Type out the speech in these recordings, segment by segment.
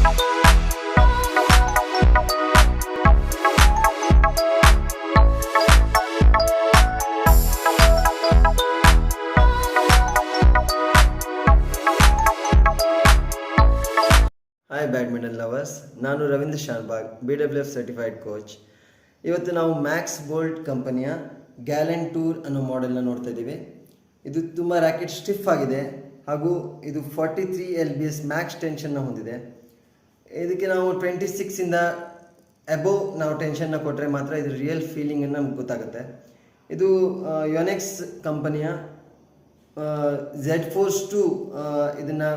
Hi badminton lovers, ನಾನು Ravindra Shanbhag, BWF certified coach. ಇವತ್ತು ನಾವು ಮ್ಯಾಕ್ಸ್ ಬೋಲ್ಟ್ ಕಂಪನಿಯ ಗ್ಯಾಲೆಂಟ್ ಟೂರ್ ಅನ್ನೋ ಮಾಡೆಲ್ನ ನೋಡ್ತಾ ಇದ್ದೀವಿ. ಇದು ತುಂಬ ರ್ಯಾಕೆಟ್ ಸ್ಟಿಫ್ ಆಗಿದೆ ಹಾಗೂ ಇದು 43 LBS ಮ್ಯಾಕ್ಸ್ ಟೆನ್ಷನ್ನ ಹೊಂದಿದೆ. ಇದಕ್ಕೆ ನಾವು 26ಇಂದ ಅಬೋವ್ ನಾವು ಟೆನ್ಷನ್ನ ಕೊಟ್ಟರೆ ಮಾತ್ರ ಇದು ರಿಯಲ್ ಫೀಲಿಂಗನ್ನು ನಮ್ಗೆ ಗೊತ್ತಾಗುತ್ತೆ. ಇದು ಯೋನೆಕ್ಸ್ ಕಂಪನಿಯ Z Force 2 ಇದನ್ನು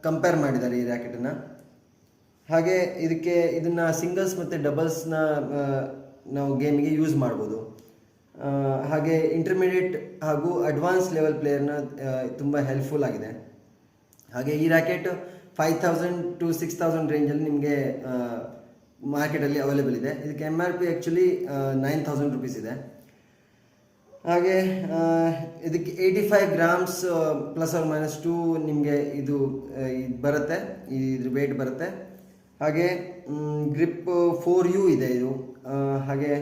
ಕಂಪೇರ್ ಮಾಡಿದ್ದಾರೆ ಈ ರ್ಯಾಕೆಟನ್ನು. ಹಾಗೆ ಇದನ್ನು ಸಿಂಗಲ್ಸ್ ಮತ್ತು ಡಬಲ್ಸ್ನ ನಾವು ಗೇಮಿಗೆ ಯೂಸ್ ಮಾಡ್ಬೋದು. ಹಾಗೆ ಇಂಟರ್ಮೀಡಿಯೇಟ್ ಹಾಗೂ ಅಡ್ವಾನ್ಸ್ ಲೆವೆಲ್ ಪ್ಲೇಯರ್ನ ತುಂಬ ಹೆಲ್ಪ್ಫುಲ್ ಆಗಿದೆ. ಹಾಗೆ ಈ ರ್ಯಾಕೆಟ್ 5000 to 6000 ರೇಂಜಲ್ಲಿ ನಿಮಗೆ ಮಾರ್ಕೆಟಲ್ಲಿ ಅವೈಲೇಬಲ್ ಇದೆ. ಇದಕ್ಕೆ MRP ಆ್ಯಕ್ಚುಲಿ 9000 ರುಪೀಸ್ ಇದೆ. ಹಾಗೆ ಇದಕ್ಕೆ 85 ಗ್ರಾಮ್ಸ್ ±2 ನಿಮಗೆ ಇದು ಬರುತ್ತೆ, ಇದ್ರ ವೇಟ್ ಬರುತ್ತೆ. ಹಾಗೆ ಗ್ರಿಪ್ 4U ಇದೆ ಇದು. ಹಾಗೆ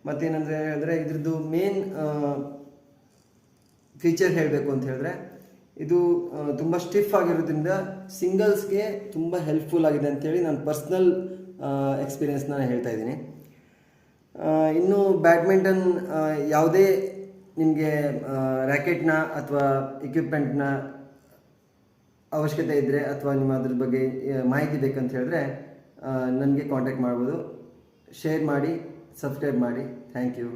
ಮತ್ತೇನಂದರೆ ಹೇಳಿದ್ರೆ ಇದ್ರದ್ದು ಮೇನ್ ಫೀಚರ್ ಹೇಳಬೇಕು ಅಂತ ಹೇಳಿದ್ರೆ ಇದು ತುಂಬ ಸ್ಟಿಫ್ ಆಗಿರೋದ್ರಿಂದ ಸಿಂಗಲ್ಸ್ಗೆ ತುಂಬ ಹೆಲ್ಪ್ಫುಲ್ ಆಗಿದೆ ಅಂತೇಳಿ ನಾನು ಪರ್ಸ್ನಲ್ ಎಕ್ಸ್ಪೀರಿಯೆನ್ಸ್ನ ಹೇಳ್ತಾ ಇದ್ದೀನಿ. ಇನ್ನು ಬ್ಯಾಡ್ಮಿಂಟನ್ ಯಾವುದೇ ನಿಮಗೆ ರ್ಯಾಕೆಟ್ನ ಅಥವಾ ಇಕ್ವಿಪ್ಮೆಂಟ್ನ ಅವಶ್ಯಕತೆ ಇದ್ದರೆ ಅಥವಾ ನಿಮ್ಮ ಅದ್ರ ಬಗ್ಗೆ ಮಾಹಿತಿ ಬೇಕಂತ ಹೇಳಿದ್ರೆ ನನಗೆ ಕಾಂಟ್ಯಾಕ್ಟ್ ಮಾಡ್ಬೋದು. ಶೇರ್ ಮಾಡಿ, ಸಬ್ಸ್ಕ್ರೈಬ್ ಮಾಡಿ. Thank you.